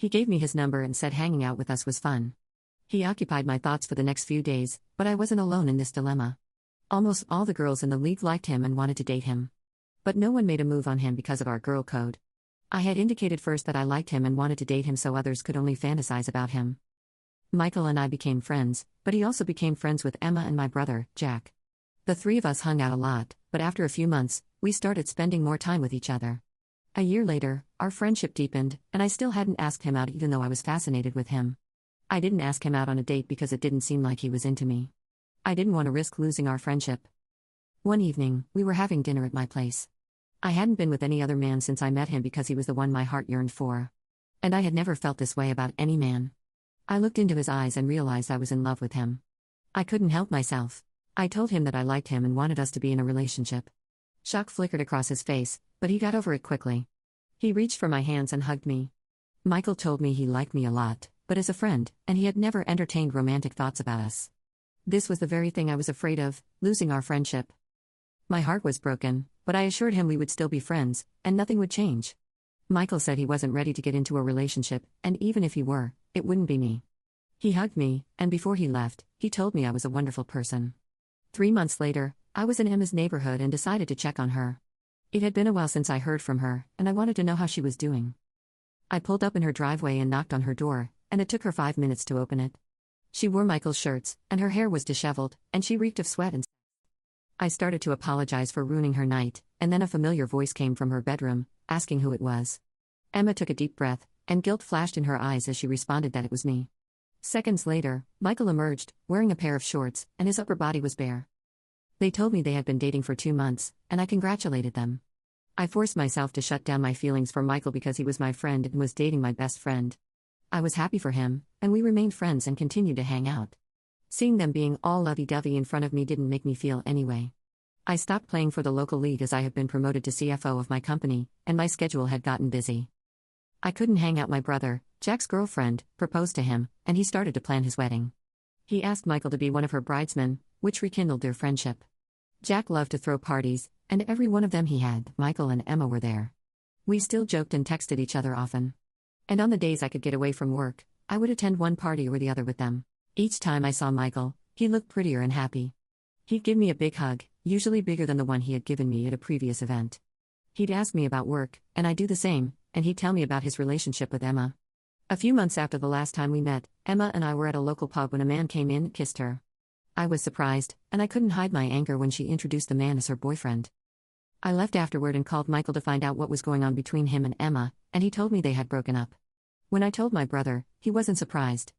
He gave me his number and said hanging out with us was fun. He occupied my thoughts for the next few days, but I wasn't alone in this dilemma. Almost all the girls in the league liked him and wanted to date him. But no one made a move on him because of our girl code. I had indicated first that I liked him and wanted to date him so others could only fantasize about him. Michael and I became friends, but he also became friends with Emma and my brother, Jack. The three of us hung out a lot, but after a few months, we started spending more time with each other. A year later, our friendship deepened, and I still hadn't asked him out even though I was fascinated with him. I didn't ask him out on a date because it didn't seem like he was into me. I didn't want to risk losing our friendship. One evening, we were having dinner at my place. I hadn't been with any other man since I met him because he was the one my heart yearned for. And I had never felt this way about any man. I looked into his eyes and realized I was in love with him. I couldn't help myself. I told him that I liked him and wanted us to be in a relationship. Shock flickered across his face, but he got over it quickly. He reached for my hands and hugged me. Michael told me he liked me a lot, but as a friend, and he had never entertained romantic thoughts about us. This was the very thing I was afraid of, losing our friendship. My heart was broken, but I assured him we would still be friends, and nothing would change. Michael said he wasn't ready to get into a relationship, and even if he were, it wouldn't be me. He hugged me, and before he left, he told me I was a wonderful person. 3 months later, I was in Emma's neighborhood and decided to check on her. It had been a while since I heard from her, and I wanted to know how she was doing. I pulled up in her driveway and knocked on her door, and it took her 5 minutes to open it. She wore Michael's shirts, and her hair was disheveled, and she reeked of sweat and I started to apologize for ruining her night, and then a familiar voice came from her bedroom, asking who it was. Emma took a deep breath, and guilt flashed in her eyes as she responded that it was me. Seconds later, Michael emerged, wearing a pair of shorts, and his upper body was bare. They told me they had been dating for 2 months, and I congratulated them. I forced myself to shut down my feelings for Michael because he was my friend and was dating my best friend. I was happy for him, and we remained friends and continued to hang out. Seeing them being all lovey-dovey in front of me didn't make me feel anyway. I stopped playing for the local league as I had been promoted to CFO of my company, and my schedule had gotten busy. I couldn't hang out. My brother, Jack's girlfriend, proposed to him, and he started to plan his wedding. He asked Michael to be one of her bridesmen, which rekindled their friendship. Jack loved to throw parties, and every one of them he had, Michael and Emma were there. We still joked and texted each other often. And on the days I could get away from work, I would attend one party or the other with them. Each time I saw Michael, he looked prettier and happy. He'd give me a big hug, usually bigger than the one he had given me at a previous event. He'd ask me about work, and I'd do the same, and he'd tell me about his relationship with Emma. A few months after the last time we met, Emma and I were at a local pub when a man came in and kissed her. I was surprised, and I couldn't hide my anger when she introduced the man as her boyfriend. I left afterward and called Michael to find out what was going on between him and Emma, and he told me they had broken up. When I told my brother, he wasn't surprised.